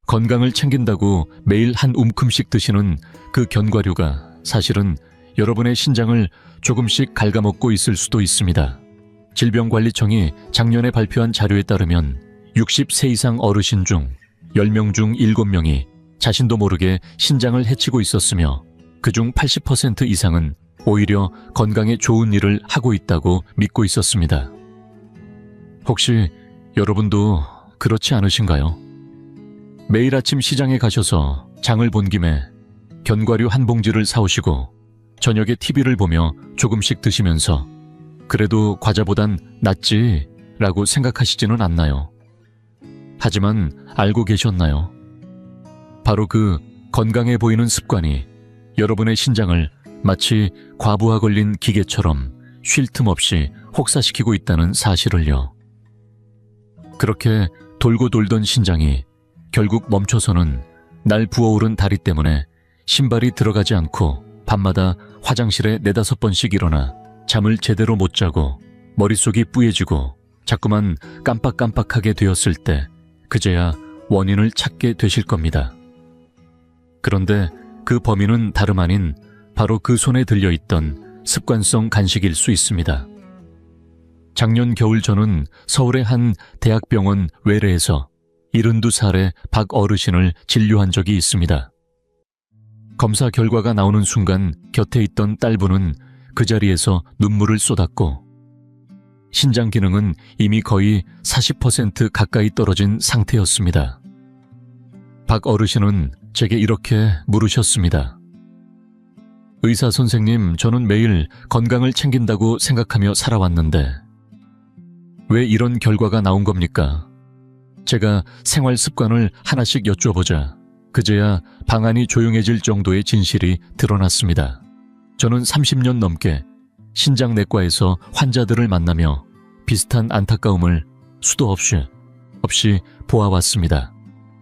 건강을 챙긴다고 매일 한 움큼씩 드시는 그 견과류가 사실은 여러분의 신장을 조금씩 갉아먹고 있을 수도 있습니다. 질병관리청이 작년에 발표한 자료에 따르면 60세 이상 어르신 중 10명 중 7명이 자신도 모르게 신장을 해치고 있었으며 그중 80% 이상은 오히려 건강에 좋은 일을 하고 있다고 믿고 있었습니다. 혹시 여러분도 그렇지 않으신가요? 매일 아침 시장에 가셔서 장을 본 김에 견과류 한 봉지를 사오시고 저녁에 TV를 보며 조금씩 드시면서 그래도 과자보단 낫지 라고 생각하시지는 않나요? 하지만 알고 계셨나요? 바로 그 건강해 보이는 습관이 여러분의 신장을 마치 과부하 걸린 기계처럼 쉴 틈 없이 혹사시키고 있다는 사실을요. 그렇게 돌고 돌던 신장이 결국 멈춰서는 날 부어오른 다리 때문에 신발이 들어가지 않고 밤마다 화장실에 4-5번씩 일어나 잠을 제대로 못 자고 머릿속이 뿌얘지고 자꾸만 깜빡깜빡하게 되었을 때 그제야 원인을 찾게 되실 겁니다. 그런데 그 범인은 다름 아닌 바로 그 손에 들려있던 습관성 간식일 수 있습니다. 작년 겨울 저는 서울의 한 대학병원 외래에서 72살의 박 어르신을 진료한 적이 있습니다. 검사 결과가 나오는 순간 곁에 있던 딸부는 그 자리에서 눈물을 쏟았고 신장 기능은 이미 거의 40% 가까이 떨어진 상태였습니다. 박 어르신은 제게 이렇게 물으셨습니다. 의사 선생님, 저는 매일 건강을 챙긴다고 생각하며 살아왔는데 왜 이런 결과가 나온 겁니까? 제가 생활 습관을 하나씩 여쭤보자 그제야 방안이 조용해질 정도의 진실이 드러났습니다. 저는 30년 넘게 신장내과에서 환자들을 만나며 비슷한 안타까움을 수도 없이 보아왔습니다.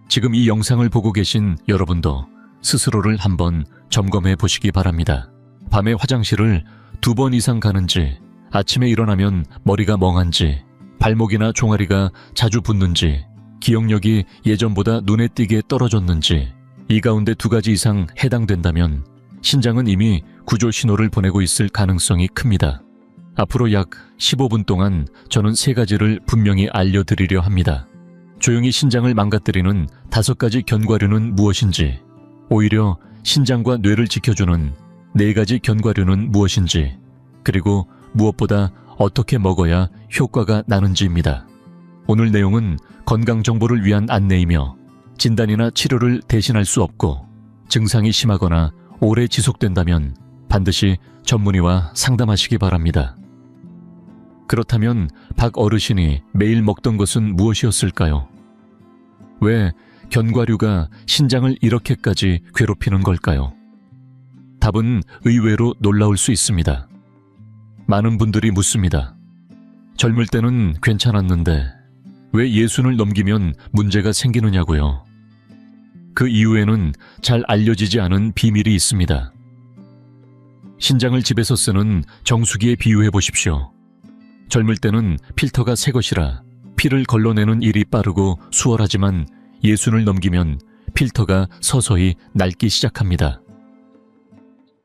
지금 이 영상을 보고 계신 여러분도 스스로를 한번 점검해 보시기 바랍니다. 밤에 화장실을 2번 이상 가는지, 아침에 일어나면 머리가 멍한지, 발목이나 종아리가 자주 붓는지, 기억력이 예전보다 눈에 띄게 떨어졌는지, 이 가운데 2가지 이상 해당된다면 신장은 이미 구조 신호를 보내고 있을 가능성이 큽니다. 앞으로 약 15분 동안 저는 3가지를 분명히 알려드리려 합니다. 조용히 신장을 망가뜨리는 5가지 견과류는 무엇인지, 오히려 신장과 뇌를 지켜주는 4가지 견과류는 무엇인지, 그리고 무엇보다 어떻게 먹어야 효과가 나는지입니다. 오늘 내용은 건강 정보를 위한 안내이며 진단이나 치료를 대신할 수 없고 증상이 심하거나 오래 지속된다면 반드시 전문의와 상담하시기 바랍니다. 그렇다면 박 어르신이 매일 먹던 것은 무엇이었을까요? 왜 견과류가 신장을 이렇게까지 괴롭히는 걸까요? 답은 의외로 놀라울 수 있습니다. 많은 분들이 묻습니다. 젊을 때는 괜찮았는데 왜 예순을 넘기면 문제가 생기느냐고요. 그 이유에는 잘 알려지지 않은 비밀이 있습니다. 신장을 집에서 쓰는 정수기에 비유해 보십시오. 젊을 때는 필터가 새 것이라 피를 걸러내는 일이 빠르고 수월하지만 예순을 넘기면 필터가 서서히 낡기 시작합니다.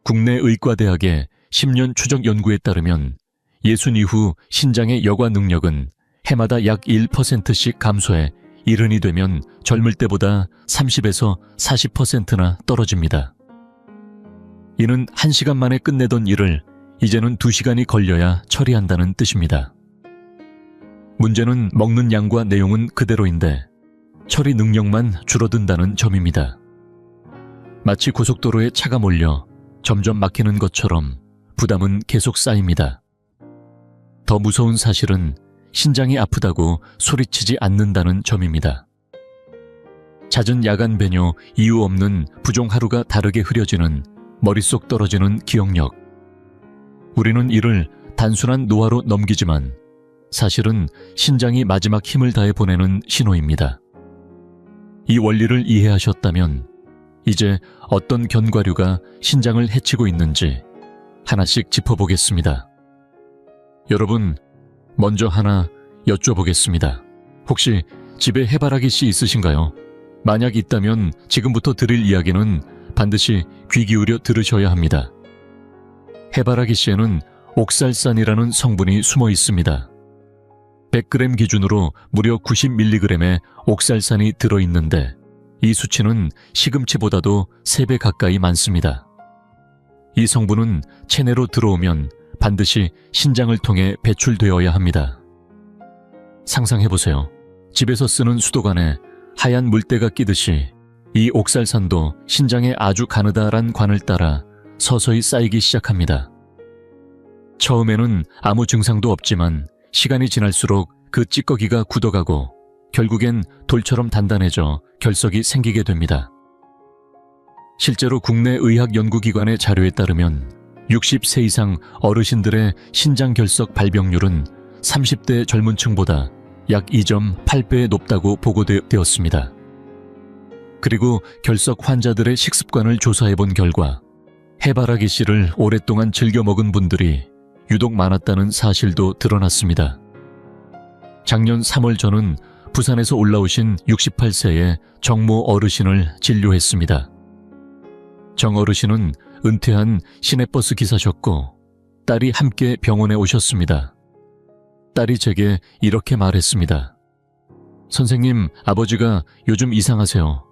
국내 의과대학의 10년 추적 연구에 따르면 예순 이후 신장의 여과 능력은 해마다 약 1%씩 감소해 이른이 되면 젊을 때보다 30에서 40%나 떨어집니다. 이는 1시간 만에 끝내던 일을 이제는 2시간이 걸려야 처리한다는 뜻입니다. 문제는 먹는 양과 내용은 그대로인데 처리 능력만 줄어든다는 점입니다. 마치 고속도로에 차가 몰려 점점 막히는 것처럼 부담은 계속 쌓입니다. 더 무서운 사실은 신장이 아프다고 소리치지 않는다는 점입니다. 잦은 야간 배뇨, 이유 없는 부종 하루가 다르게 흐려지는 머릿속 떨어지는 기억력. 우리는 이를 단순한 노화로 넘기지만 사실은 신장이 마지막 힘을 다해 보내는 신호입니다. 이 원리를 이해하셨다면 이제 어떤 견과류가 신장을 해치고 있는지 하나씩 짚어보겠습니다. 여러분, 먼저 하나 여쭤보겠습니다. 혹시 집에 해바라기 씨 있으신가요? 만약 있다면 지금부터 드릴 이야기는 반드시 귀 기울여 들으셔야 합니다. 해바라기 씨에는 옥살산이라는 성분이 숨어 있습니다. 100g 기준으로 무려 90mg의 옥살산이 들어있는데 이 수치는 시금치보다도 3배 가까이 많습니다. 이 성분은 체내로 들어오면 반드시 신장을 통해 배출되어야 합니다. 상상해보세요. 집에서 쓰는 수도관에 하얀 물때가 끼듯이 이 옥살산도 신장에 아주 가느다란 관을 따라 서서히 쌓이기 시작합니다. 처음에는 아무 증상도 없지만 시간이 지날수록 그 찌꺼기가 굳어가고 결국엔 돌처럼 단단해져 결석이 생기게 됩니다. 실제로 국내 의학연구기관의 자료에 따르면 60세 이상 어르신들의 신장 결석 발병률은 30대 젊은 층보다 약 2.8배 높다고 보고되었습니다. 그리고 결석 환자들의 식습관을 조사해본 결과 해바라기 씨를 오랫동안 즐겨 먹은 분들이 유독 많았다는 사실도 드러났습니다. 작년 3월 저는 부산에서 올라오신 68세의 정모 어르신을 진료했습니다. 정 어르신은 은퇴한 시내버스 기사셨고 딸이 함께 병원에 오셨습니다. 딸이 제게 이렇게 말했습니다. 선생님, 아버지가 요즘 이상하세요.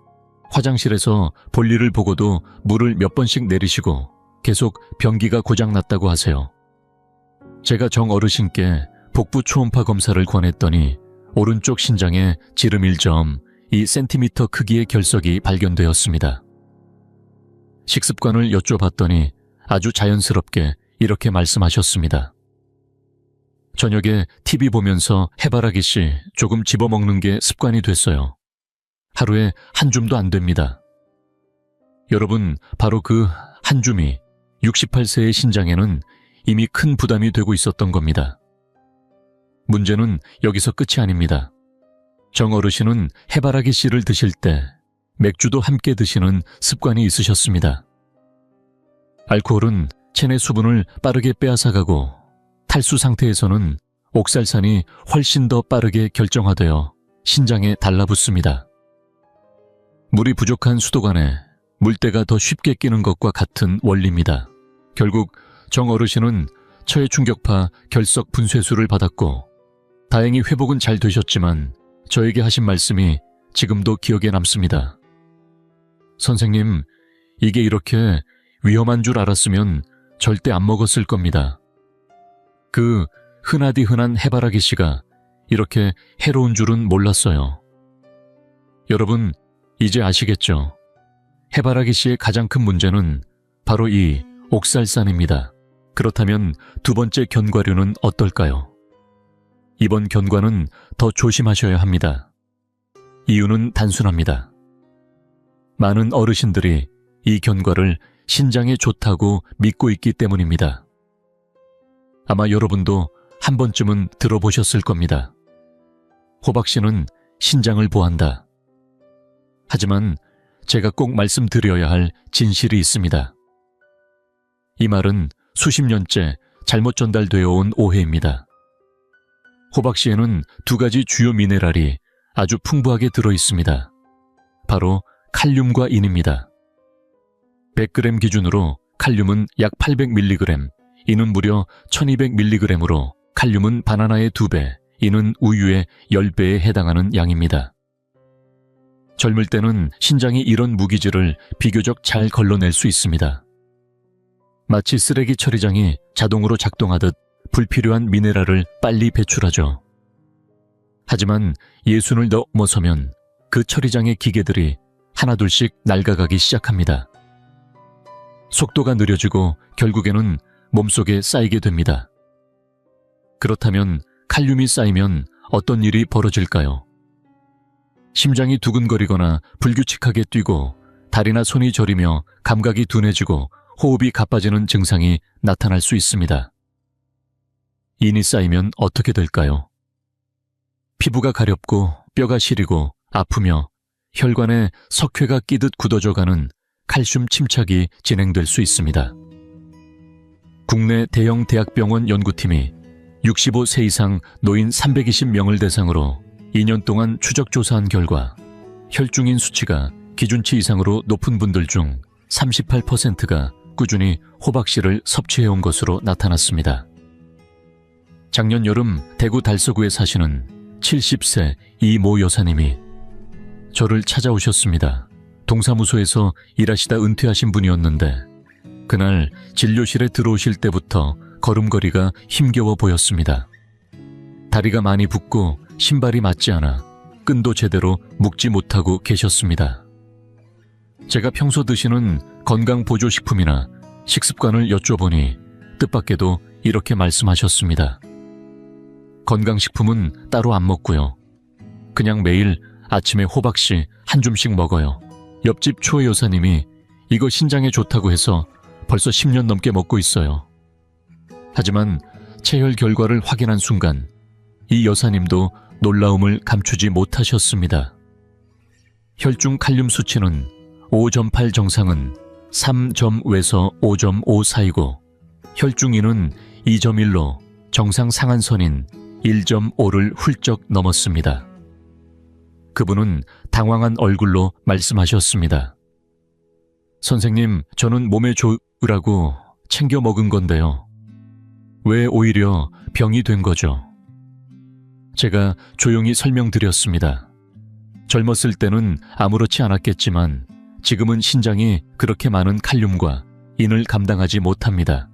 화장실에서 볼일을 보고도 물을 몇 번씩 내리시고 계속 변기가 고장났다고 하세요. 제가 정 어르신께 복부 초음파 검사를 권했더니 오른쪽 신장에 지름 1.2cm 크기의 결석이 발견되었습니다. 식습관을 여쭤봤더니 아주 자연스럽게 이렇게 말씀하셨습니다. 저녁에 TV 보면서 해바라기 씨 조금 집어먹는 게 습관이 됐어요. 하루에 한 줌도 안 됩니다. 여러분, 바로 그 한 줌이 68세의 신장에는 이미 큰 부담이 되고 있었던 겁니다. 문제는 여기서 끝이 아닙니다. 정 어르신은 해바라기 씨를 드실 때 맥주도 함께 드시는 습관이 있으셨습니다. 알코올은 체내 수분을 빠르게 빼앗아가고 탈수 상태에서는 옥살산이 훨씬 더 빠르게 결정화되어 신장에 달라붙습니다. 물이 부족한 수도관에 물때가 더 쉽게 끼는 것과 같은 원리입니다. 결국 정 어르신은 처해 충격파 결석 분쇄술을 받았고 다행히 회복은 잘 되셨지만 저에게 하신 말씀이 지금도 기억에 남습니다. 선생님, 이게 이렇게 위험한 줄 알았으면 절대 안 먹었을 겁니다. 그 흔하디 흔한 해바라기 씨가 이렇게 해로운 줄은 몰랐어요. 여러분, 이제 아시겠죠? 해바라기 씨의 가장 큰 문제는 바로 이 옥살산입니다. 그렇다면 두 번째 견과류는 어떨까요? 이번 견과는 더 조심하셔야 합니다. 이유는 단순합니다. 많은 어르신들이 이 견과를 신장에 좋다고 믿고 있기 때문입니다. 아마 여러분도 한 번쯤은 들어보셨을 겁니다. 호박씨는 신장을 보한다. 하지만 제가 꼭 말씀드려야 할 진실이 있습니다. 이 말은 수십 년째 잘못 전달되어 온 오해입니다. 호박씨에는 두 가지 주요 미네랄이 아주 풍부하게 들어있습니다. 바로 칼륨과 인입니다. 100g 기준으로 칼륨은 약 800mg, 인은 무려 1200mg으로 칼륨은 바나나의 2배, 인은 우유의 10배에 해당하는 양입니다. 젊을 때는 신장이 이런 무기질을 비교적 잘 걸러낼 수 있습니다. 마치 쓰레기 처리장이 자동으로 작동하듯 불필요한 미네랄을 빨리 배출하죠. 하지만 예순을 넘어서면 그 처리장의 기계들이 하나둘씩 낡아가기 시작합니다. 속도가 느려지고 결국에는 몸속에 쌓이게 됩니다. 그렇다면 칼륨이 쌓이면 어떤 일이 벌어질까요? 심장이 두근거리거나 불규칙하게 뛰고 다리나 손이 저리며 감각이 둔해지고 호흡이 가빠지는 증상이 나타날 수 있습니다. 인이 쌓이면 어떻게 될까요? 피부가 가렵고 뼈가 시리고 아프며 혈관에 석회가 끼듯 굳어져가는 칼슘 침착이 진행될 수 있습니다. 국내 대형 대학병원 연구팀이 65세 이상 노인 320명을 대상으로 2년 동안 추적 조사한 결과 혈중인 수치가 기준치 이상으로 높은 분들 중 38%가 꾸준히 호박씨를 섭취해온 것으로 나타났습니다. 작년 여름 대구 달서구에 사시는 70세 이모 여사님이 저를 찾아오셨습니다. 동사무소에서 일하시다 은퇴하신 분이었는데 그날 진료실에 들어오실 때부터 걸음걸이가 힘겨워 보였습니다. 다리가 많이 붓고 신발이 맞지 않아 끈도 제대로 묶지 못하고 계셨습니다. 제가 평소 드시는 건강보조식품이나 식습관을 여쭤보니 뜻밖에도 이렇게 말씀하셨습니다. 건강식품은 따로 안 먹고요. 그냥 매일 아침에 호박씨 한 줌씩 먹어요. 옆집 초 여사님이 이거 신장에 좋다고 해서 벌써 10년 넘게 먹고 있어요. 하지만 체혈 결과를 확인한 순간 이 여사님도 놀라움을 감추지 못하셨습니다. 혈중 칼륨 수치는 5.8 정상은 3.5에서 5.5 사이고 혈중인은 2.1로 정상 상한선인 1.5를 훌쩍 넘었습니다. 그분은 당황한 얼굴로 말씀하셨습니다. 선생님, 저는 몸에 좋으라고 챙겨 먹은 건데요. 왜 오히려 병이 된 거죠? 제가 조용히 설명드렸습니다. 젊었을 때는 아무렇지 않았겠지만 지금은 신장이 그렇게 많은 칼륨과 인을 감당하지 못합니다.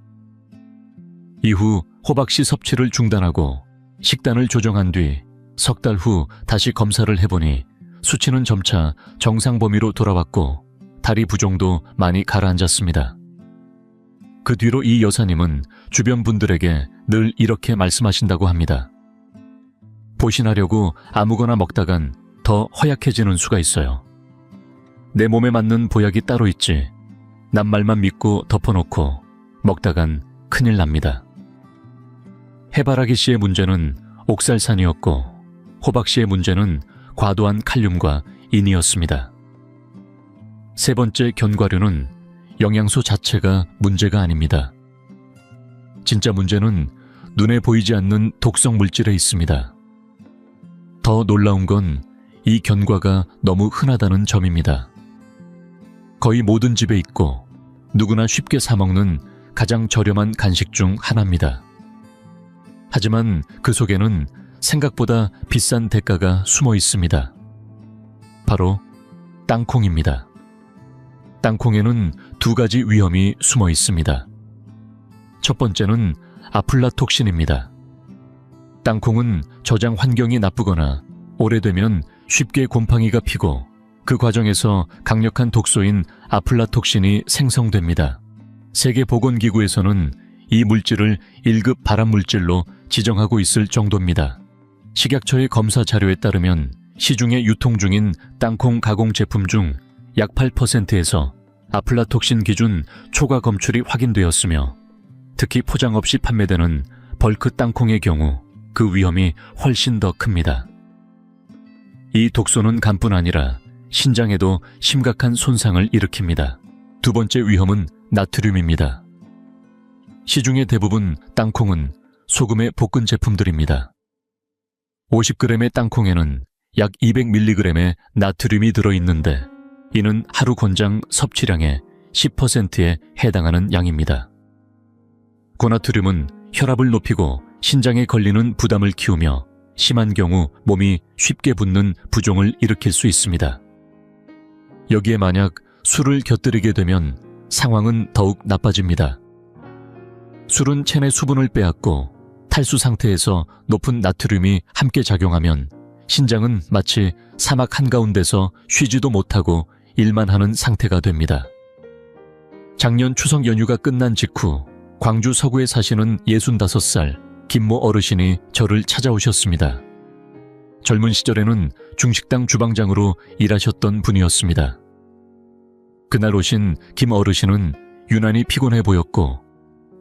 이후 호박씨 섭취를 중단하고 식단을 조정한 뒤 석 달 후 다시 검사를 해보니 수치는 점차 정상 범위로 돌아왔고 다리 부종도 많이 가라앉았습니다. 그 뒤로 이 여사님은 주변 분들에게 늘 이렇게 말씀하신다고 합니다. 보신하려고 아무거나 먹다간 더 허약해지는 수가 있어요. 내 몸에 맞는 보약이 따로 있지. 남 말만 믿고 덮어놓고 먹다간 큰일 납니다. 해바라기 씨의 문제는 옥살산이었고 호박씨의 문제는 과도한 칼륨과 인이었습니다. 세 번째 견과류는 영양소 자체가 문제가 아닙니다. 진짜 문제는 눈에 보이지 않는 독성 물질에 있습니다. 더 놀라운 건 이 견과가 너무 흔하다는 점입니다. 거의 모든 집에 있고 누구나 쉽게 사 먹는 가장 저렴한 간식 중 하나입니다. 하지만 그 속에는 생각보다 비싼 대가가 숨어 있습니다. 바로 땅콩입니다. 땅콩에는 두 가지 위험이 숨어 있습니다. 첫 번째는 아플라톡신입니다. 땅콩은 저장 환경이 나쁘거나 오래되면 쉽게 곰팡이가 피고 그 과정에서 강력한 독소인 아플라톡신이 생성됩니다. 세계보건기구에서는 이 물질을 1급 발암물질로 지정하고 있을 정도입니다. 식약처의 검사 자료에 따르면 시중에 유통 중인 땅콩 가공 제품 중 약 8%에서 아플라톡신 기준 초과 검출이 확인되었으며 특히 포장 없이 판매되는 벌크 땅콩의 경우 그 위험이 훨씬 더 큽니다. 이 독소는 간뿐 아니라 신장에도 심각한 손상을 일으킵니다. 두 번째 위험은 나트륨입니다. 시중의 대부분 땅콩은 소금의 볶은 제품들입니다. 50g의 땅콩에는 약 200mg의 나트륨이 들어있는데 이는 하루 권장 섭취량의 10%에 해당하는 양입니다. 고나트륨은 혈압을 높이고 신장에 걸리는 부담을 키우며 심한 경우 몸이 쉽게 붓는 부종을 일으킬 수 있습니다. 여기에 만약 술을 곁들이게 되면 상황은 더욱 나빠집니다. 술은 체내 수분을 빼앗고 탈수 상태에서 높은 나트륨이 함께 작용하면 신장은 마치 사막 한가운데서 쉬지도 못하고 일만 하는 상태가 됩니다. 작년 추석 연휴가 끝난 직후 광주 서구에 사시는 65살 김모 어르신이 저를 찾아오셨습니다. 젊은 시절에는 중식당 주방장으로 일하셨던 분이었습니다. 그날 오신 김 어르신은 유난히 피곤해 보였고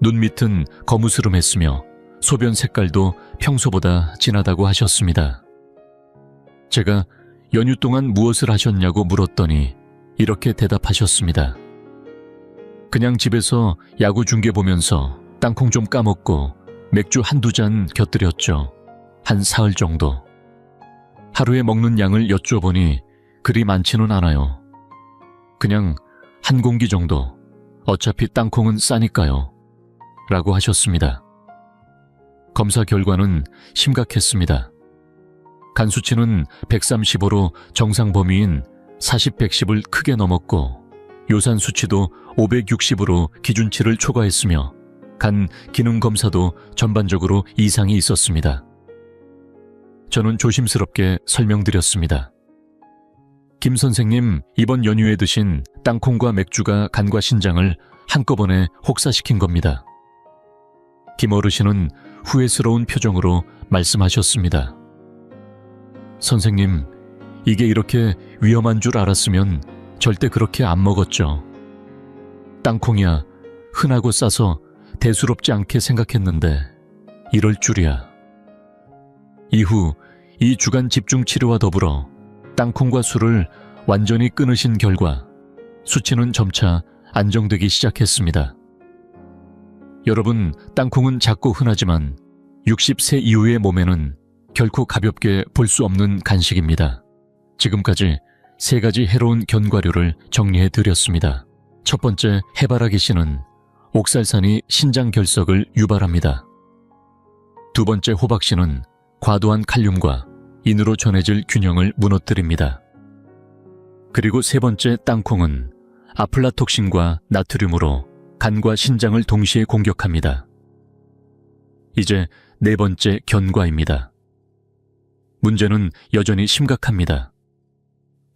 눈밑은 거무스름했으며 소변 색깔도 평소보다 진하다고 하셨습니다. 제가 연휴 동안 무엇을 하셨냐고 물었더니 이렇게 대답하셨습니다. 그냥 집에서 야구 중계 보면서 땅콩 좀 까먹고 맥주 한두 잔 곁들였죠. 한 사흘 정도. 하루에 먹는 양을 여쭤보니 그리 많지는 않아요. 그냥 한 공기 정도. 어차피 땅콩은 싸니까요. 라고 하셨습니다. 검사 결과는 심각했습니다. 간 수치는 135로 정상 범위인 40-110을 크게 넘었고 요산 수치도 560으로 기준치를 초과했으며 간 기능 검사도 전반적으로 이상이 있었습니다. 저는 조심스럽게 설명드렸습니다. 김 선생님, 이번 연휴에 드신 땅콩과 맥주가 간과 신장을 한꺼번에 혹사시킨 겁니다. 김 어르신은 후회스러운 표정으로 말씀하셨습니다. 선생님, 이게 이렇게 위험한 줄 알았으면 절대 그렇게 안 먹었죠. 땅콩이야 흔하고 싸서 대수롭지 않게 생각했는데 이럴 줄이야. 이후 2주간 집중 치료와 더불어 땅콩과 술을 완전히 끊으신 결과 수치는 점차 안정되기 시작했습니다. 여러분, 땅콩은 작고 흔하지만 60세 이후의 몸에는 결코 가볍게 볼 수 없는 간식입니다. 지금까지 3가지 해로운 견과류를 정리해 드렸습니다. 첫 번째, 해바라기 씨는 옥살산이 신장 결석을 유발합니다. 두 번째, 호박 씨는 과도한 칼륨과 인으로 전해질 균형을 무너뜨립니다. 그리고 세 번째, 땅콩은 아플라톡신과 나트륨으로 간과 신장을 동시에 공격합니다. 이제 네 번째, 견과입니다. 문제는 여전히 심각합니다.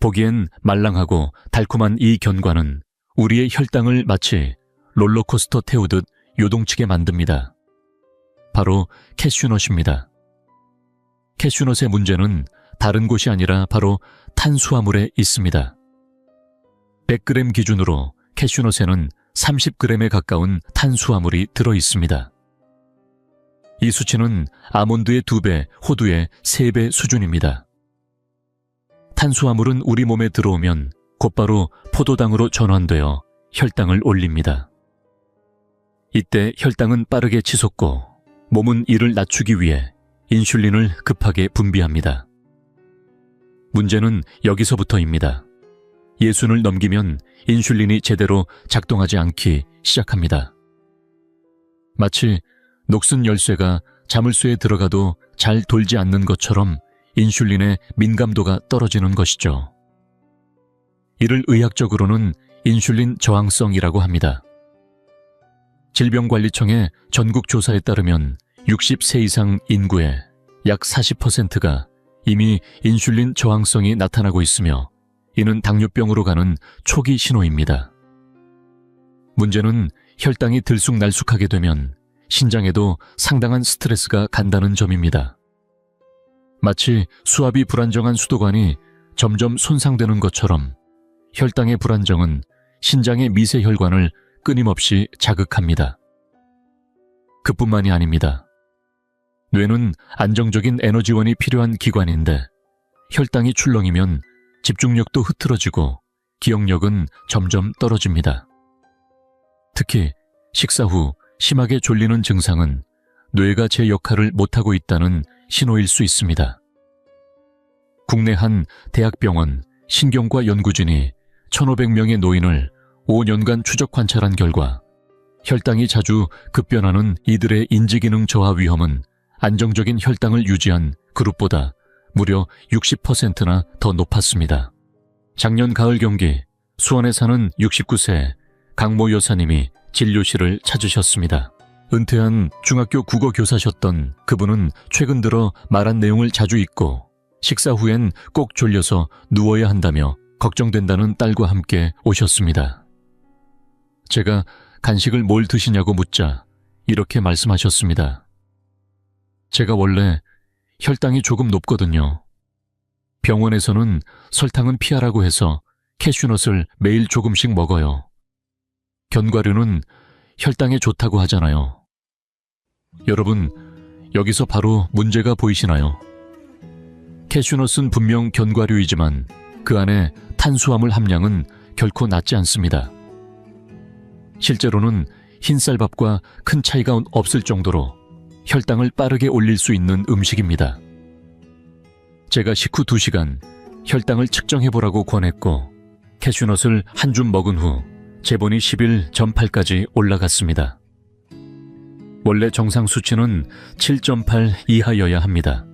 보기엔 말랑하고 달콤한 이 견과는 우리의 혈당을 마치 롤러코스터 태우듯 요동치게 만듭니다. 바로 캐슈넛입니다. 캐슈넛의 문제는 다른 곳이 아니라 바로 탄수화물에 있습니다. 100g 기준으로 캐슈넛에는 30g에 가까운 탄수화물이 들어 있습니다. 이 수치는 아몬드의 2배, 호두의 3배 수준입니다. 탄수화물은 우리 몸에 들어오면 곧바로 포도당으로 전환되어 혈당을 올립니다. 이때 혈당은 빠르게 치솟고 몸은 이를 낮추기 위해 인슐린을 급하게 분비합니다. 문제는 여기서부터입니다. 예순을 넘기면 인슐린이 제대로 작동하지 않기 시작합니다. 마치 녹슨 열쇠가 자물쇠에 들어가도 잘 돌지 않는 것처럼 인슐린의 민감도가 떨어지는 것이죠. 이를 의학적으로는 인슐린 저항성이라고 합니다. 질병관리청의 전국 조사에 따르면 60세 이상 인구의 약 40%가 이미 인슐린 저항성이 나타나고 있으며 이는 당뇨병으로 가는 초기 신호입니다. 문제는 혈당이 들쑥날쑥하게 되면 신장에도 상당한 스트레스가 간다는 점입니다. 마치 수압이 불안정한 수도관이 점점 손상되는 것처럼 혈당의 불안정은 신장의 미세혈관을 끊임없이 자극합니다. 그뿐만이 아닙니다. 뇌는 안정적인 에너지원이 필요한 기관인데 혈당이 출렁이면 집중력도 흐트러지고 기억력은 점점 떨어집니다. 특히 식사 후 심하게 졸리는 증상은 뇌가 제 역할을 못하고 있다는 신호일 수 있습니다. 국내 한 대학병원 신경과 연구진이 1,500명의 노인을 5년간 추적 관찰한 결과 혈당이 자주 급변하는 이들의 인지기능 저하 위험은 안정적인 혈당을 유지한 그룹보다 무려 60%나 더 높았습니다. 작년 가을 경기 수원에 사는 69세 강모 여사님이 진료실을 찾으셨습니다. 은퇴한 중학교 국어 교사셨던 그분은 최근 들어 말한 내용을 자주 잊고 식사 후엔 꼭 졸려서 누워야 한다며 걱정된다는 딸과 함께 오셨습니다. 제가 간식을 뭘 드시냐고 묻자 이렇게 말씀하셨습니다. 제가 원래 혈당이 조금 높거든요. 병원에서는 설탕은 피하라고 해서 캐슈넛을 매일 조금씩 먹어요. 견과류는 혈당에 좋다고 하잖아요. 여러분, 여기서 바로 문제가 보이시나요? 캐슈넛은 분명 견과류이지만 그 안에 탄수화물 함량은 결코 낮지 않습니다. 실제로는 흰쌀밥과 큰 차이가 없을 정도로 혈당을 빠르게 올릴 수 있는 음식입니다. 제가 식후 2시간 혈당을 측정해보라고 권했고 캐슈넛을 한 줌 먹은 후 재본이 11.8까지 올라갔습니다. 원래 정상 수치는 7.8 이하여야 합니다.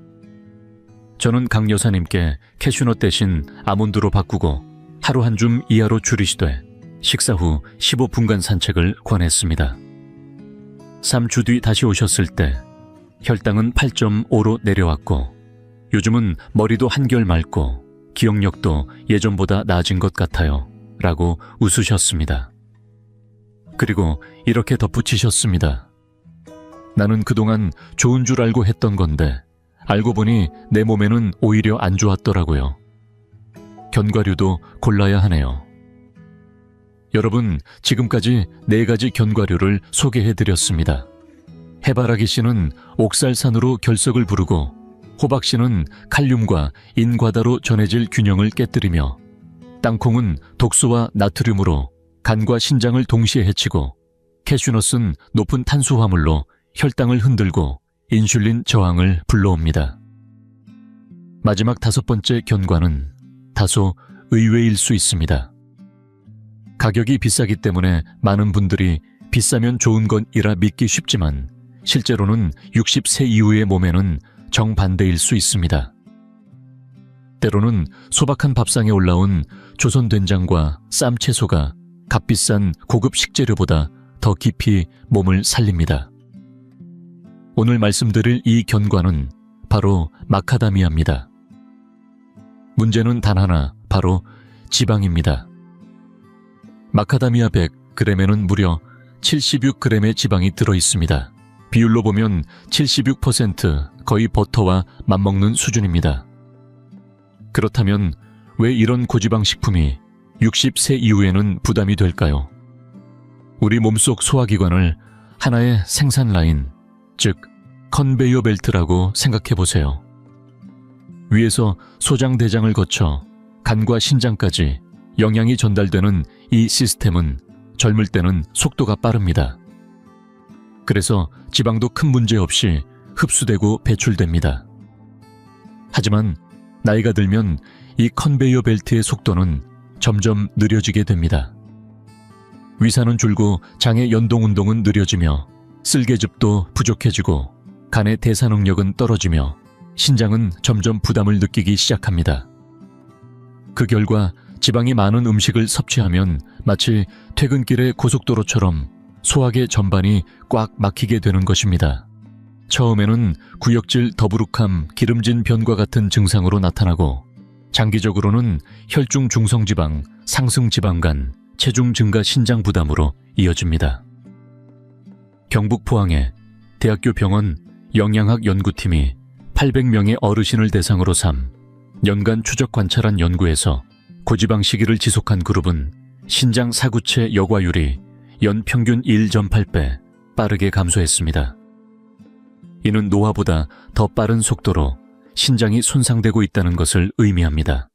저는 강 여사님께 캐슈넛 대신 아몬드로 바꾸고 하루 한 줌 이하로 줄이시되 식사 후 15분간 산책을 권했습니다. 3주 뒤 다시 오셨을 때 혈당은 8.5로 내려왔고 요즘은 머리도 한결 맑고 기억력도 예전보다 나아진 것 같아요 라고 웃으셨습니다. 그리고 이렇게 덧붙이셨습니다. 나는 그동안 좋은 줄 알고 했던 건데 알고 보니 내 몸에는 오히려 안 좋았더라고요. 견과류도 골라야 하네요. 여러분, 지금까지 4가지 견과류를 소개해드렸습니다. 해바라기 씨는 옥살산으로 결석을 부르고 호박 씨는 칼륨과 인과다로 전해질 균형을 깨뜨리며 땅콩은 독소와 나트륨으로 간과 신장을 동시에 해치고 캐슈넛은 높은 탄수화물로 혈당을 흔들고 인슐린 저항을 불러옵니다. 마지막 5번째 견과는 다소 의외일 수 있습니다. 가격이 비싸기 때문에 많은 분들이 비싸면 좋은 것이라 믿기 쉽지만 실제로는 60세 이후의 몸에는 정반대일 수 있습니다. 때로는 소박한 밥상에 올라온 조선된장과 쌈채소가 값비싼 고급 식재료보다 더 깊이 몸을 살립니다. 오늘 말씀드릴 이 견과는 바로 마카다미아입니다. 문제는 단 하나, 바로 지방입니다. 마카다미아 100g에는 무려 76g의 지방이 들어있습니다. 비율로 보면 76% 거의 버터와 맞먹는 수준입니다. 그렇다면 왜 이런 고지방 식품이 60세 이후에는 부담이 될까요? 우리 몸속 소화기관을 하나의 생산 라인, 즉 컨베이어 벨트라고 생각해 보세요. 위에서 소장대장을 거쳐 간과 신장까지 영양이 전달되는 이 시스템은 젊을 때는 속도가 빠릅니다. 그래서 지방도 큰 문제 없이 흡수되고 배출됩니다. 하지만 나이가 들면 이 컨베이어 벨트의 속도는 점점 느려지게 됩니다. 위산은 줄고 장의 연동 운동은 느려지며 쓸개즙도 부족해지고 간의 대사 능력은 떨어지며 신장은 점점 부담을 느끼기 시작합니다. 그 결과 지방이 많은 음식을 섭취하면 마치 퇴근길의 고속도로처럼 소화계 전반이 꽉 막히게 되는 것입니다. 처음에는 구역질 더부룩함, 기름진 변과 같은 증상으로 나타나고 장기적으로는 혈중 중성지방, 상승지방간, 체중 증가 신장 부담으로 이어집니다. 경북 포항의 대학교 병원 영양학 연구팀이 800명의 어르신을 대상으로 삼 연간 추적 관찰한 연구에서 고지방 시기를 지속한 그룹은 신장 사구체 여과율이 연 평균 1.8배 빠르게 감소했습니다. 이는 노화보다 더 빠른 속도로 신장이 손상되고 있다는 것을 의미합니다.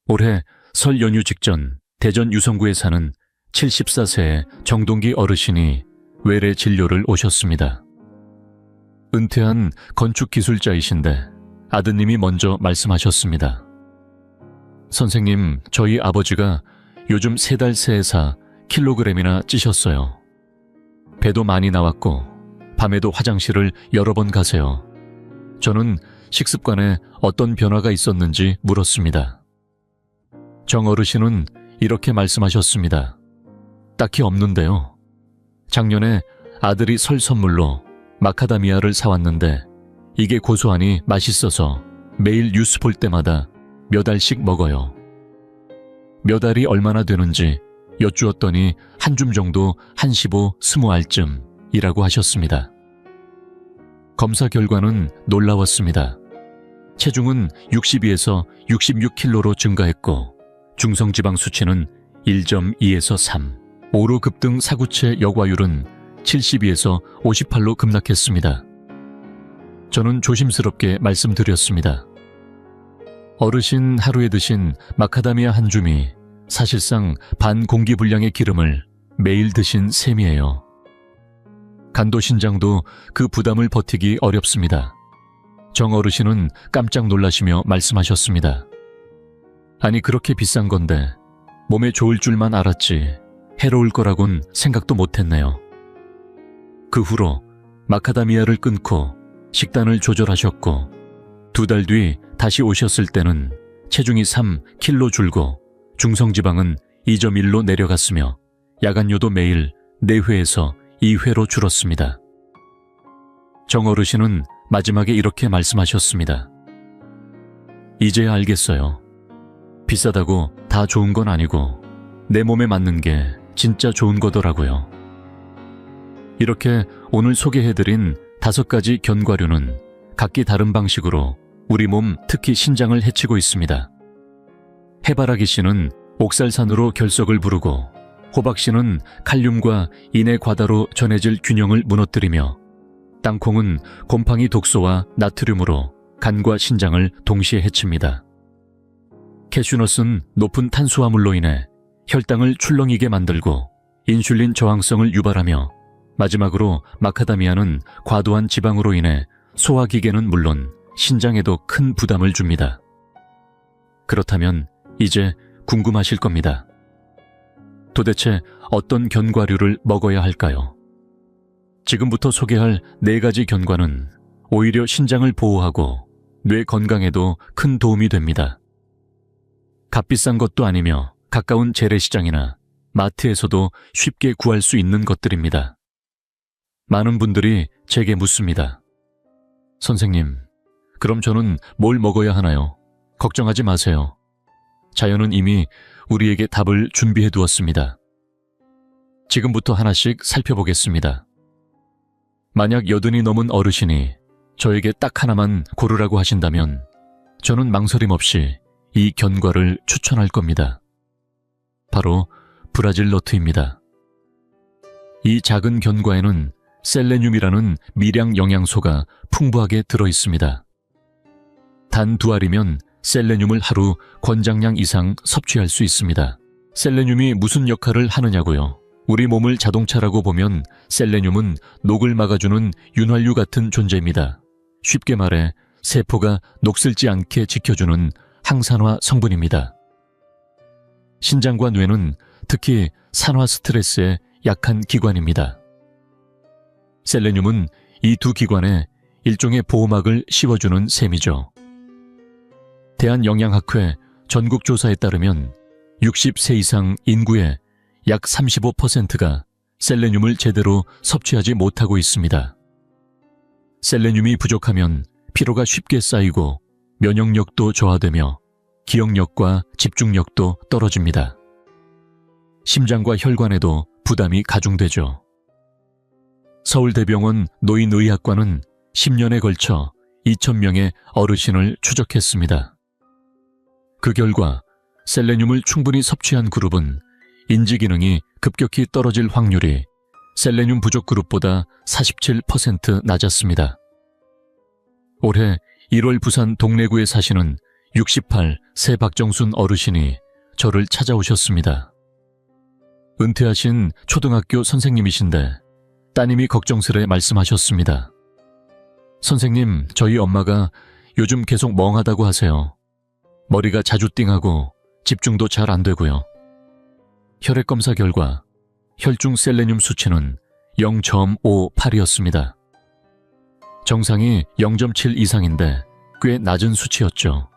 올해 설 연휴 직전 대전 유성구에 사는 74세의 정동기 어르신이 외래 진료를 오셨습니다. 은퇴한 건축기술자이신데 아드님이 먼저 말씀하셨습니다. 선생님, 저희 아버지가 요즘 3달 새에 4kg이나 찌셨어요. 배도 많이 나왔고 밤에도 화장실을 여러 번 가세요. 저는 식습관에 어떤 변화가 있었는지 물었습니다. 정 어르신은 이렇게 말씀하셨습니다. 딱히 없는데요. 작년에 아들이 설 선물로 마카다미아를 사왔는데 이게 고소하니 맛있어서 매일 뉴스 볼 때마다 몇 알씩 먹어요. 몇 알이 얼마나 되는지 여쭈었더니 한 줌 정도 한 15, 20알쯤이라고 하셨습니다. 검사 결과는 놀라웠습니다. 체중은 62에서 66kg로 증가했고 중성지방 수치는 1.2에서 3, 5로 급등 사구체 여과율은 72에서 58로 급락했습니다. 저는 조심스럽게 말씀드렸습니다. 어르신 하루에 드신 마카다미아 한 줌이 사실상 반 공기 분량의 기름을 매일 드신 셈이에요. 간도 신장도 그 부담을 버티기 어렵습니다. 정 어르신은 깜짝 놀라시며 말씀하셨습니다. 아니 그렇게 비싼 건데 몸에 좋을 줄만 알았지 해로울 거라곤 생각도 못했네요. 그 후로 마카다미아를 끊고 식단을 조절하셨고 2달 뒤 다시 오셨을 때는 체중이 3kg 줄고 중성지방은 2.1로 내려갔으며 야간요도 매일 4회에서 2회로 줄었습니다. 정 어르신은 마지막에 이렇게 말씀하셨습니다. 이제야 알겠어요. 비싸다고 다 좋은 건 아니고 내 몸에 맞는 게 진짜 좋은 거더라고요. 이렇게 오늘 소개해드린 5가지 견과류는 각기 다른 방식으로 우리 몸, 특히 신장을 해치고 있습니다. 해바라기 씨는 옥살산으로 결석을 부르고 호박 씨는 칼륨과 인의 과다로 전해질 균형을 무너뜨리며 땅콩은 곰팡이 독소와 나트륨으로 간과 신장을 동시에 해칩니다. 캐슈넛은 높은 탄수화물로 인해 혈당을 출렁이게 만들고 인슐린 저항성을 유발하며 마지막으로 마카다미아는 과도한 지방으로 인해 소화기계는 물론 신장에도 큰 부담을 줍니다. 그렇다면 이제 궁금하실 겁니다. 도대체 어떤 견과류를 먹어야 할까요? 지금부터 소개할 4가지 견과는 오히려 신장을 보호하고 뇌 건강에도 큰 도움이 됩니다. 값비싼 것도 아니며 가까운 재래시장이나 마트에서도 쉽게 구할 수 있는 것들입니다. 많은 분들이 제게 묻습니다. 선생님, 그럼 저는 뭘 먹어야 하나요? 걱정하지 마세요. 자연은 이미 우리에게 답을 준비해 두었습니다. 지금부터 하나씩 살펴보겠습니다. 만약 80이 넘은 어르신이 저에게 딱 하나만 고르라고 하신다면 저는 망설임 없이 이 견과를 추천할 겁니다. 바로 브라질 너트입니다. 이 작은 견과에는 셀레늄이라는 미량 영양소가 풍부하게 들어있습니다. 단 2알이면 셀레늄을 하루 권장량 이상 섭취할 수 있습니다. 셀레늄이 무슨 역할을 하느냐고요? 우리 몸을 자동차라고 보면 셀레늄은 녹을 막아주는 윤활유 같은 존재입니다. 쉽게 말해 세포가 녹슬지 않게 지켜주는 항산화 성분입니다. 신장과 뇌는 특히 산화 스트레스에 약한 기관입니다. 셀레늄은 이 2 기관에 일종의 보호막을 씌워주는 셈이죠. 대한영양학회 전국조사에 따르면 60세 이상 인구의 약 35%가 셀레늄을 제대로 섭취하지 못하고 있습니다. 셀레늄이 부족하면 피로가 쉽게 쌓이고 면역력도 저하되며 기억력과 집중력도 떨어집니다. 심장과 혈관에도 부담이 가중되죠. 서울대병원 노인의학과는 10년에 걸쳐 2,000명의 어르신을 추적했습니다. 그 결과 셀레늄을 충분히 섭취한 그룹은 인지기능이 급격히 떨어질 확률이 셀레늄 부족 그룹보다 47% 낮았습니다. 올해 1월 부산 동래구에 사시는 68세 박정순 어르신이 저를 찾아오셨습니다. 은퇴하신 초등학교 선생님이신데 따님이 걱정스레 말씀하셨습니다. 선생님, 저희 엄마가 요즘 계속 멍하다고 하세요. 머리가 자주 띵하고 집중도 잘 안 되고요. 혈액검사 결과 혈중 셀레늄 수치는 0.58이었습니다. 정상이 0.7 이상인데 꽤 낮은 수치였죠.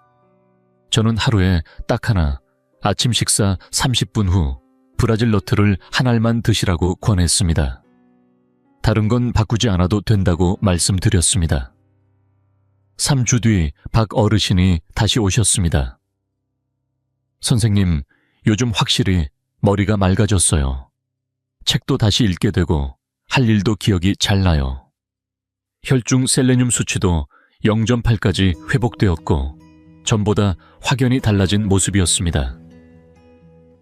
저는 하루에 딱 하나, 아침 식사 30분 후 브라질 너트를 한 알만 드시라고 권했습니다. 다른 건 바꾸지 않아도 된다고 말씀드렸습니다. 3주 뒤 박 어르신이 다시 오셨습니다. 선생님, 요즘 확실히 머리가 맑아졌어요. 책도 다시 읽게 되고 할 일도 기억이 잘 나요. 혈중 셀레늄 수치도 0.8까지 회복되었고 전보다 확연히 달라진 모습이었습니다.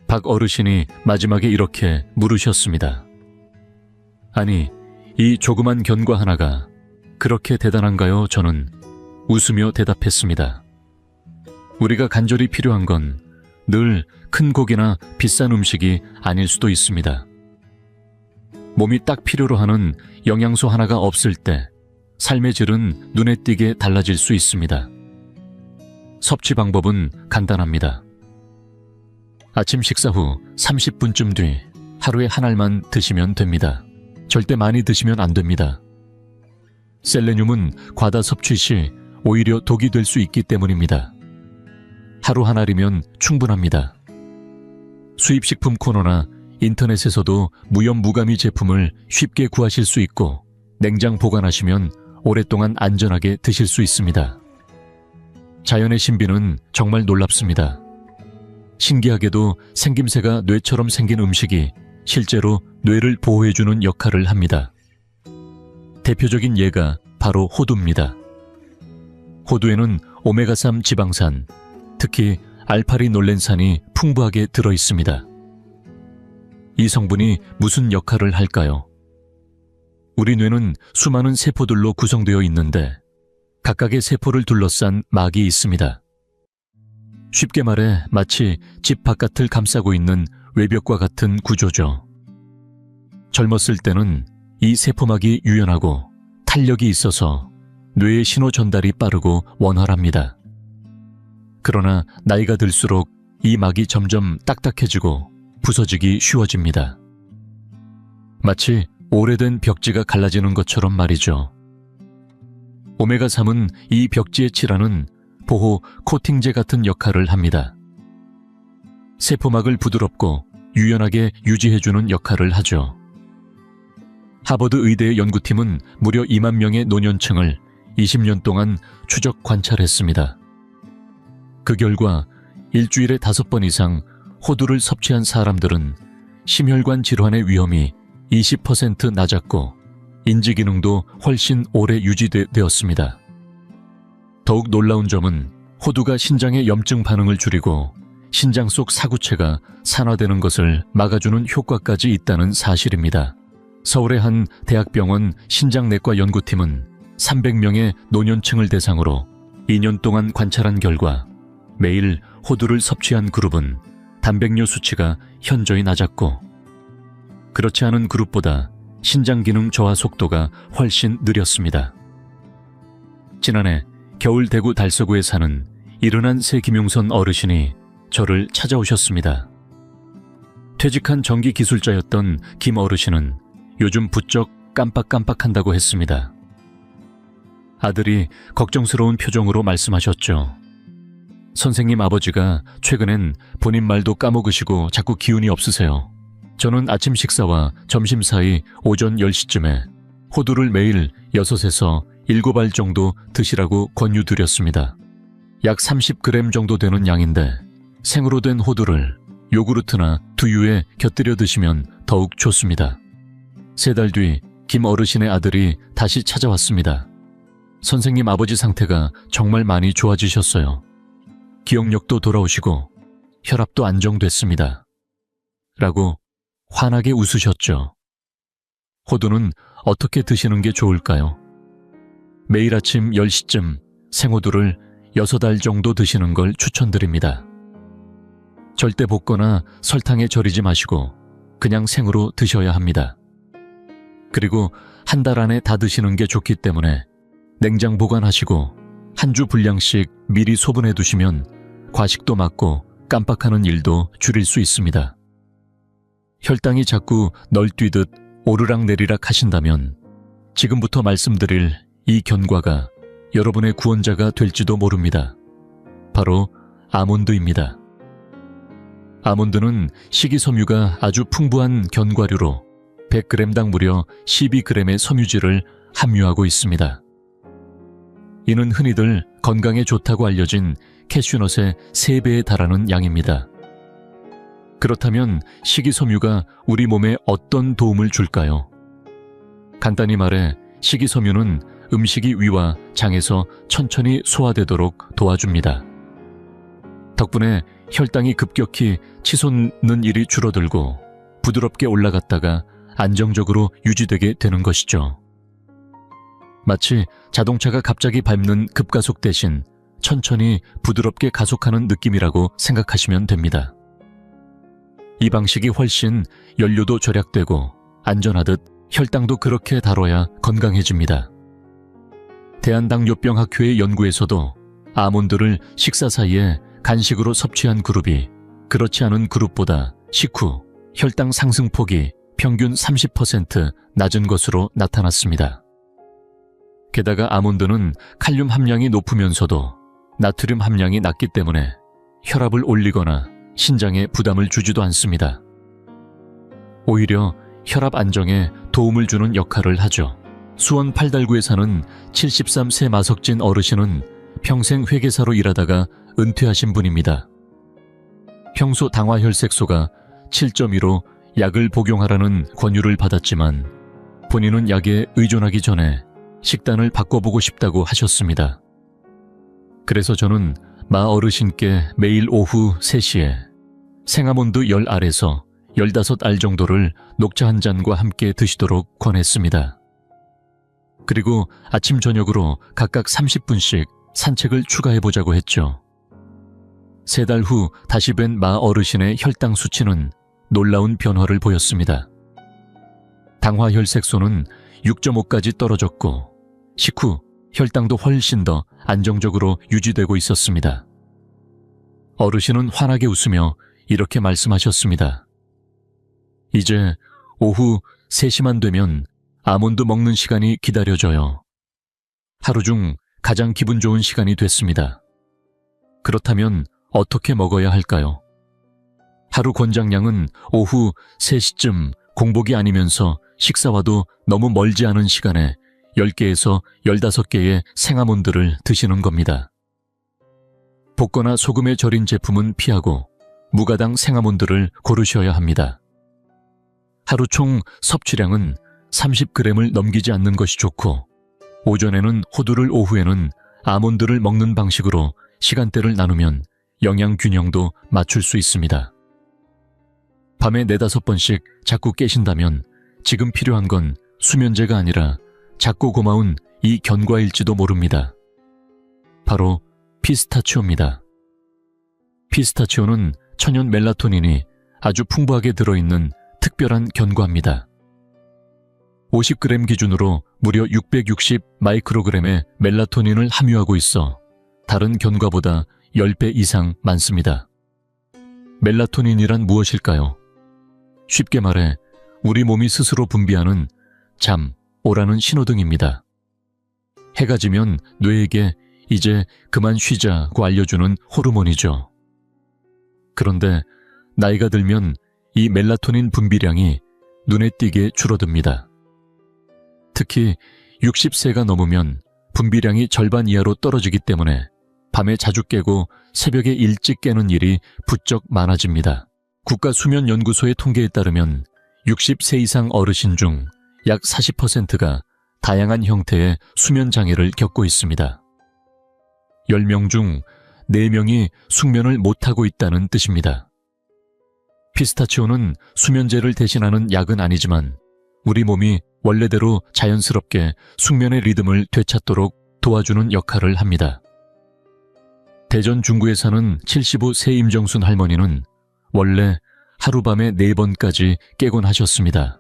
박 어르신이 마지막에 이렇게 물으셨습니다. 아니, 이 조그만 견과 하나가 그렇게 대단한가요? 저는 웃으며 대답했습니다. 우리가 간절히 필요한 건 늘 큰 고기나 비싼 음식이 아닐 수도 있습니다. 몸이 딱 필요로 하는 영양소 하나가 없을 때 삶의 질은 눈에 띄게 달라질 수 있습니다. 섭취 방법은 간단합니다. 아침 식사 후 30분쯤 뒤 하루에 한 알만 드시면 됩니다. 절대 많이 드시면 안 됩니다. 셀레늄은 과다 섭취 시 오히려 독이 될 수 있기 때문입니다. 하루 한 알이면 충분합니다. 수입식품 코너나 인터넷에서도 무염무가미 제품을 쉽게 구하실 수 있고 냉장 보관하시면 오랫동안 안전하게 드실 수 있습니다. 자연의 신비는 정말 놀랍습니다. 신기하게도 생김새가 뇌처럼 생긴 음식이 실제로 뇌를 보호해주는 역할을 합니다. 대표적인 예가 바로 호두입니다. 호두에는 오메가3 지방산, 특히 알파리놀렌산이 풍부하게 들어있습니다. 이 성분이 무슨 역할을 할까요? 우리 뇌는 수많은 세포들로 구성되어 있는데 각각의 세포를 둘러싼 막이 있습니다. 쉽게 말해 마치 집 바깥을 감싸고 있는 외벽과 같은 구조죠. 젊었을 때는 이 세포막이 유연하고 탄력이 있어서 뇌의 신호 전달이 빠르고 원활합니다. 그러나 나이가 들수록 이 막이 점점 딱딱해지고 부서지기 쉬워집니다. 마치 오래된 벽지가 갈라지는 것처럼 말이죠. 오메가3은 이 벽지에 칠하는 보호 코팅제 같은 역할을 합니다. 세포막을 부드럽고 유연하게 유지해주는 역할을 하죠. 하버드 의대의 연구팀은 무려 2만 명의 노년층을 20년 동안 추적 관찰했습니다. 그 결과 일주일에 5번 이상 호두를 섭취한 사람들은 심혈관 질환의 위험이 20% 낮았고 인지기능도 훨씬 오래 유지되었습니다. 더욱 놀라운 점은 호두가 신장의 염증 반응을 줄이고 신장 속 사구체가 산화되는 것을 막아주는 효과까지 있다는 사실입니다. 서울의 한 대학병원 신장내과 연구팀은 300명의 노년층을 대상으로 2년 동안 관찰한 결과 매일 호두를 섭취한 그룹은 단백뇨 수치가 현저히 낮았고 그렇지 않은 그룹보다 신장 기능 저하 속도가 훨씬 느렸습니다. 지난해 겨울 대구 달서구에 사는 이른한 세김용선 어르신이 저를 찾아오셨습니다. 퇴직한 전기 기술자였던 김 어르신은 요즘 부쩍 깜빡깜빡한다고 했습니다. 아들이 걱정스러운 표정으로 말씀하셨죠. 선생님 아버지가 최근엔 본인 말도 까먹으시고 자꾸 기운이 없으세요. 저는 아침 식사와 점심 사이 오전 10시쯤에 호두를 매일 6에서 7알 정도 드시라고 권유드렸습니다. 약 30g 정도 되는 양인데 생으로 된 호두를 요구르트나 두유에 곁들여 드시면 더욱 좋습니다. 3달 뒤 김 어르신의 아들이 다시 찾아왔습니다. 선생님 아버지 상태가 정말 많이 좋아지셨어요. 기억력도 돌아오시고 혈압도 안정됐습니다. 라고 환하게 웃으셨죠. 호두는 어떻게 드시는 게 좋을까요? 매일 아침 10시쯤 생호두를 6알 정도 드시는 걸 추천드립니다. 절대 볶거나 설탕에 절이지 마시고 그냥 생으로 드셔야 합니다. 그리고 한 달 안에 다 드시는 게 좋기 때문에 냉장 보관하시고 한 주 분량씩 미리 소분해 두시면 과식도 막고 깜빡하는 일도 줄일 수 있습니다. 혈당이 자꾸 널뛰듯 오르락내리락 하신다면 지금부터 말씀드릴 이 견과가 여러분의 구원자가 될지도 모릅니다. 바로 아몬드입니다. 아몬드는 식이섬유가 아주 풍부한 견과류로 100g당 무려 12g의 섬유질을 함유하고 있습니다. 이는 흔히들 건강에 좋다고 알려진 캐슈넛의 3배에 달하는 양입니다. 그렇다면 식이섬유가 우리 몸에 어떤 도움을 줄까요? 간단히 말해 식이섬유는 음식이 위와 장에서 천천히 소화되도록 도와줍니다. 덕분에 혈당이 급격히 치솟는 일이 줄어들고 부드럽게 올라갔다가 안정적으로 유지되게 되는 것이죠. 마치 자동차가 갑자기 밟는 급가속 대신 천천히 부드럽게 가속하는 느낌이라고 생각하시면 됩니다. 이 방식이 훨씬 연료도 절약되고 안전하듯 혈당도 그렇게 다뤄야 건강해집니다. 대한당뇨병학회의 연구에서도 아몬드를 식사 사이에 간식으로 섭취한 그룹이 그렇지 않은 그룹보다 식후 혈당 상승폭이 평균 30% 낮은 것으로 나타났습니다. 게다가 아몬드는 칼륨 함량이 높으면서도 나트륨 함량이 낮기 때문에 혈압을 올리거나 신장에 부담을 주지도 않습니다. 오히려 혈압 안정에 도움을 주는 역할을 하죠. 수원 팔달구에 사는 73세 마석진 어르신은 평생 회계사로 일하다가 은퇴하신 분입니다. 평소 당화혈색소가 7.2로 약을 복용하라는 권유를 받았지만 본인은 약에 의존하기 전에 식단을 바꿔보고 싶다고 하셨습니다. 그래서 저는 마 어르신께 매일 오후 3시에 생아몬드 10알에서 15알 정도를 녹차 한 잔과 함께 드시도록 권했습니다. 그리고 아침 저녁으로 각각 30분씩 산책을 추가해보자고 했죠. 3달 후 다시 뵌 마 어르신의 혈당 수치는 놀라운 변화를 보였습니다. 당화혈색소는 6.5까지 떨어졌고 식후 혈당도 훨씬 더 안정적으로 유지되고 있었습니다. 어르신은 환하게 웃으며 이렇게 말씀하셨습니다. 이제 오후 3시만 되면 아몬드 먹는 시간이 기다려져요. 하루 중 가장 기분 좋은 시간이 됐습니다. 그렇다면 어떻게 먹어야 할까요? 하루 권장량은 오후 3시쯤 공복이 아니면서 식사와도 너무 멀지 않은 시간에 10개에서 15개의 생아몬드를 드시는 겁니다. 볶거나 소금에 절인 제품은 피하고 무가당 생아몬드를 고르셔야 합니다. 하루 총 섭취량은 30g을 넘기지 않는 것이 좋고 오전에는 호두를 오후에는 아몬드를 먹는 방식으로 시간대를 나누면 영양 균형도 맞출 수 있습니다. 밤에 4-5번씩 자꾸 깨신다면 지금 필요한 건 수면제가 아니라 작고 고마운 이 견과일지도 모릅니다. 바로 피스타치오입니다. 피스타치오는 천연 멜라토닌이 아주 풍부하게 들어있는 특별한 견과입니다. 50g 기준으로 무려 660 마이크로그램의 멜라토닌을 함유하고 있어 다른 견과보다 10배 이상 많습니다. 멜라토닌이란 무엇일까요? 쉽게 말해 우리 몸이 스스로 분비하는 잠, 오라는 신호등입니다. 해가 지면 뇌에게 이제 그만 쉬자고 알려주는 호르몬이죠. 그런데 나이가 들면 이 멜라토닌 분비량이 눈에 띄게 줄어듭니다. 특히 60세가 넘으면 분비량이 절반 이하로 떨어지기 때문에 밤에 자주 깨고 새벽에 일찍 깨는 일이 부쩍 많아집니다. 국가수면연구소의 통계에 따르면 60세 이상 어르신 중 약 40%가 다양한 형태의 수면장애를 겪고 있습니다. 10명 중 4명이 숙면을 못하고 있다는 뜻입니다. 피스타치오는 수면제를 대신하는 약은 아니지만 우리 몸이 원래대로 자연스럽게 숙면의 리듬을 되찾도록 도와주는 역할을 합니다. 대전 중구에 사는 75세 임정순 할머니는 원래 하룻밤에 4번까지 깨곤 하셨습니다.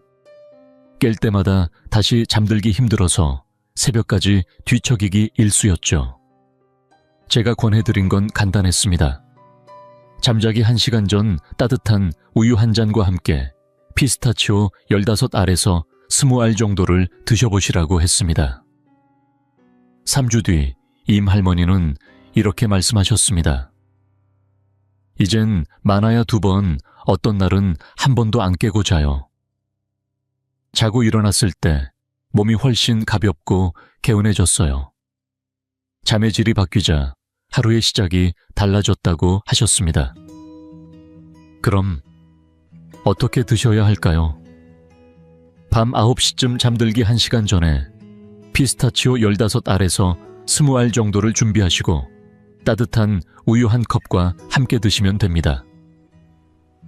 깰 때마다 다시 잠들기 힘들어서 새벽까지 뒤척이기 일쑤였죠. 제가 권해드린 건 간단했습니다. 잠자기 1시간 전 따뜻한 우유 한 잔과 함께 피스타치오 15알에서 20알 정도를 드셔보시라고 했습니다. 3주 뒤 임 할머니는 이렇게 말씀하셨습니다. 이젠 많아야 2번, 어떤 날은 1번도 안 깨고 자요. 자고 일어났을 때 몸이 훨씬 가볍고 개운해졌어요. 잠의 질이 바뀌자 하루의 시작이 달라졌다고 하셨습니다. 그럼 어떻게 드셔야 할까요? 밤 9시쯤 잠들기 1시간 전에 피스타치오 15알에서 20알 정도를 준비하시고 따뜻한 우유 한 컵과 함께 드시면 됩니다.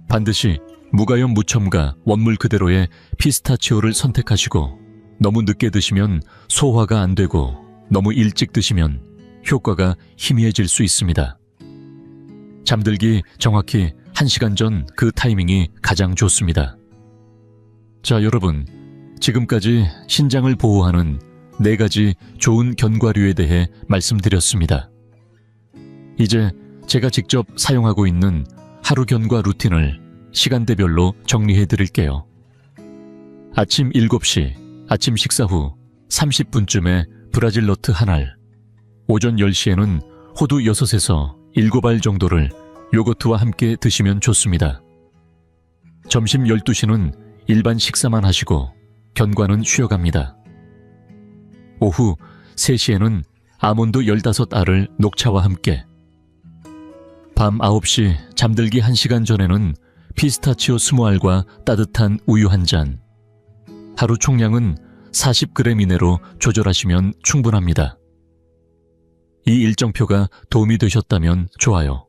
반드시 무가염 무첨가 원물 그대로의 피스타치오를 선택하시고 너무 늦게 드시면 소화가 안 되고 너무 일찍 드시면 효과가 희미해질 수 있습니다. 잠들기 정확히 1시간 전 그 타이밍이 가장 좋습니다. 자, 여러분, 지금까지 신장을 보호하는 4가지 좋은 견과류에 대해 말씀드렸습니다. 이제 제가 직접 사용하고 있는 하루 견과 루틴을 시간대별로 정리해 드릴게요. 아침 7시, 아침 식사 후 30분쯤에 브라질 너트 한 알, 오전 10시에는 호두 6에서 7알 정도를 요거트와 함께 드시면 좋습니다. 점심 12시는 일반 식사만 하시고 견과는 쉬어갑니다. 오후 3시에는 아몬드 15알을 녹차와 함께, 밤 9시 잠들기 1시간 전에는 피스타치오 20알과 따뜻한 우유 한 잔, 하루 총량은 40g 이내로 조절하시면 충분합니다. 이 일정표가 도움이 되셨다면 좋아요.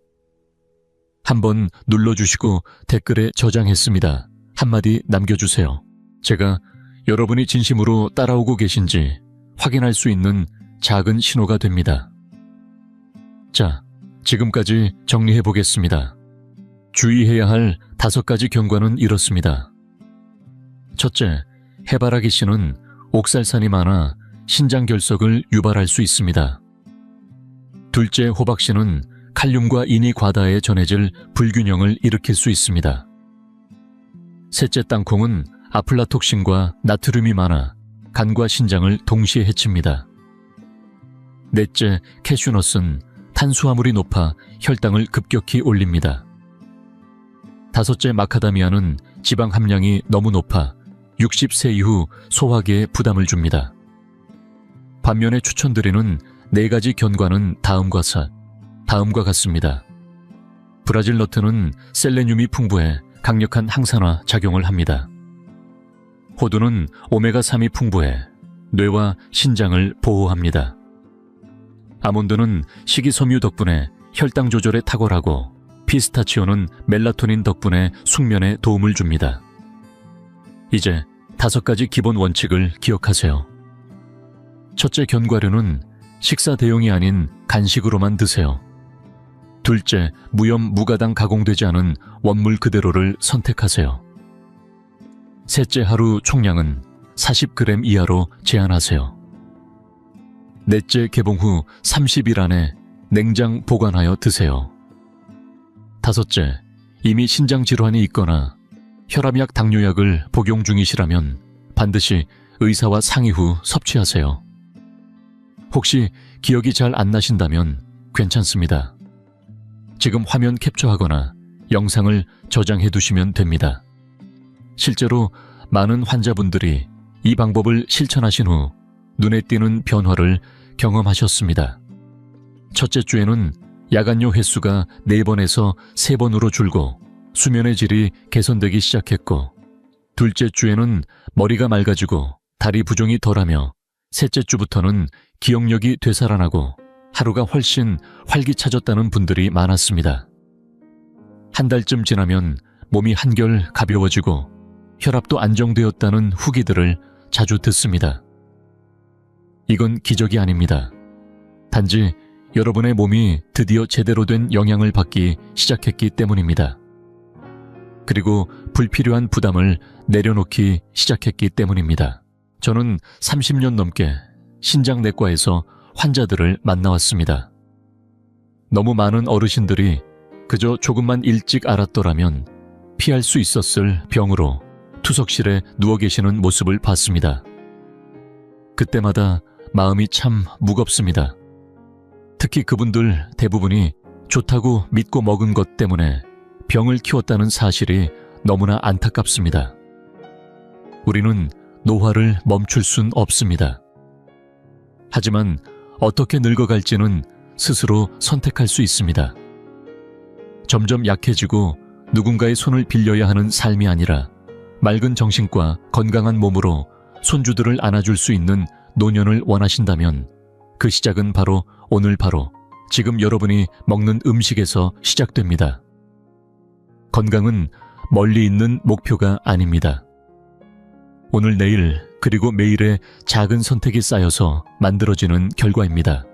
한번 눌러주시고 댓글에 저장했습니다. 한마디 남겨주세요. 제가 여러분이 진심으로 따라오고 계신지 확인할 수 있는 작은 신호가 됩니다. 자, 지금까지 정리해 보겠습니다. 주의해야 할 5가지 경과는 이렇습니다. 첫째, 해바라기 씨는 옥살산이 많아 신장 결석을 유발할 수 있습니다. 둘째, 호박 씨는 칼륨과 인이 과다에 전해질 불균형을 일으킬 수 있습니다. 셋째, 땅콩은 아플라톡신과 나트륨이 많아 간과 신장을 동시에 해칩니다. 넷째, 캐슈넛은 탄수화물이 높아 혈당을 급격히 올립니다. 다섯째, 마카다미아는 지방 함량이 너무 높아 60세 이후 소화기에 부담을 줍니다. 반면에 추천드리는 4가지 견과는 다음과 같습니다. 브라질 너트는 셀레늄이 풍부해 강력한 항산화 작용을 합니다. 호두는 오메가3이 풍부해 뇌와 신장을 보호합니다. 아몬드는 식이섬유 덕분에 혈당 조절에 탁월하고, 피스타치오는 멜라토닌 덕분에 숙면에 도움을 줍니다. 이제 5가지 기본 원칙을 기억하세요. 첫째, 견과류는 식사 대용이 아닌 간식으로만 드세요. 둘째, 무염 무가당 가공되지 않은 원물 그대로를 선택하세요. 셋째, 하루 총량은 40g 이하로 제한하세요. 넷째, 개봉 후 30일 안에 냉장 보관하여 드세요. 다섯째, 이미 신장 질환이 있거나 혈압약, 당뇨약을 복용 중이시라면 반드시 의사와 상의 후 섭취하세요. 혹시 기억이 잘 안 나신다면 괜찮습니다. 지금 화면 캡처하거나 영상을 저장해 두시면 됩니다. 실제로 많은 환자분들이 이 방법을 실천하신 후 눈에 띄는 변화를 경험하셨습니다. 첫째 주에는 야간요 횟수가 4번에서 3번으로 줄고 수면의 질이 개선되기 시작했고, 둘째 주에는 머리가 맑아지고 다리 부종이 덜하며, 셋째 주부터는 기억력이 되살아나고 하루가 훨씬 활기차졌다는 분들이 많았습니다. 한 달쯤 지나면 몸이 한결 가벼워지고 혈압도 안정되었다는 후기들을 자주 듣습니다. 이건 기적이 아닙니다. 단지 여러분의 몸이 드디어 제대로 된 영향을 받기 시작했기 때문입니다. 그리고 불필요한 부담을 내려놓기 시작했기 때문입니다. 저는 30년 넘게 신장내과에서 환자들을 만나왔습니다. 너무 많은 어르신들이 그저 조금만 일찍 알았더라면 피할 수 있었을 병으로 투석실에 누워 계시는 모습을 봤습니다. 그때마다 마음이 참 무겁습니다. 특히 그분들 대부분이 좋다고 믿고 먹은 것 때문에 병을 키웠다는 사실이 너무나 안타깝습니다. 우리는 노화를 멈출 순 없습니다. 하지만 어떻게 늙어갈지는 스스로 선택할 수 있습니다. 점점 약해지고 누군가의 손을 빌려야 하는 삶이 아니라 맑은 정신과 건강한 몸으로 손주들을 안아줄 수 있는 노년을 원하신다면 그 시작은 바로 오늘, 바로 지금 여러분이 먹는 음식에서 시작됩니다. 건강은 멀리 있는 목표가 아닙니다. 오늘, 내일, 그리고 매일의 작은 선택이 쌓여서 만들어지는 결과입니다.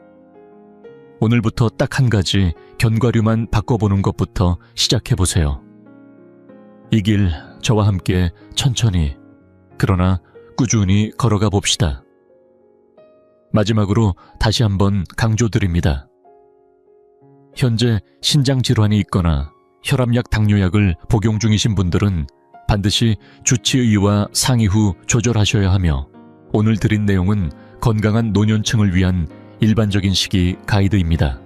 오늘부터 딱 한 가지 견과류만 바꿔보는 것부터 시작해보세요. 이 길 저와 함께 천천히, 그러나 꾸준히 걸어가 봅시다. 마지막으로 다시 한번 강조드립니다. 현재 신장 질환이 있거나 혈압약, 당뇨약을 복용 중이신 분들은 반드시 주치의와 상의 후 조절하셔야 하며, 오늘 드린 내용은 건강한 노년층을 위한 일반적인 식이 가이드입니다.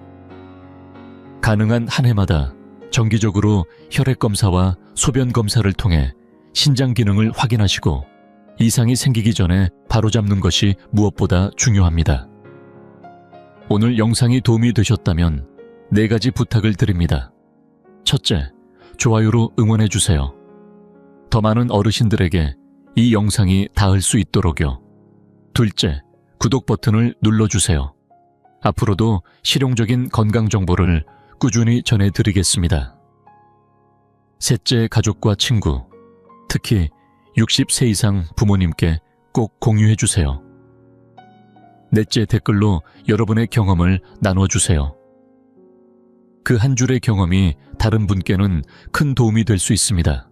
가능한 한 해마다 정기적으로 혈액 검사와 소변 검사를 통해 신장 기능을 확인하시고 이상이 생기기 전에 바로잡는 것이 무엇보다 중요합니다. 오늘 영상이 도움이 되셨다면 4가지 부탁을 드립니다. 첫째, 좋아요로 응원해주세요. 더 많은 어르신들에게 이 영상이 닿을 수 있도록요. 둘째, 구독 버튼을 눌러주세요. 앞으로도 실용적인 건강 정보를 꾸준히 전해드리겠습니다. 셋째, 가족과 친구, 특히 60세 이상 부모님께 꼭 공유해주세요. 넷째, 댓글로 여러분의 경험을 나눠주세요. 그 한 줄의 경험이 다른 분께는 큰 도움이 될 수 있습니다.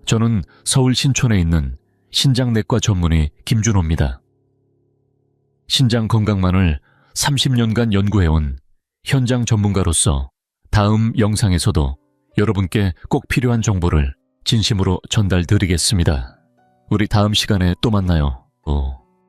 저는 서울 신촌에 있는 신장내과 전문의 김준호입니다. 신장 건강만을 30년간 연구해온 현장 전문가로서 다음 영상에서도 여러분께 꼭 필요한 정보를 진심으로 전달드리겠습니다. 우리 다음 시간에 또 만나요.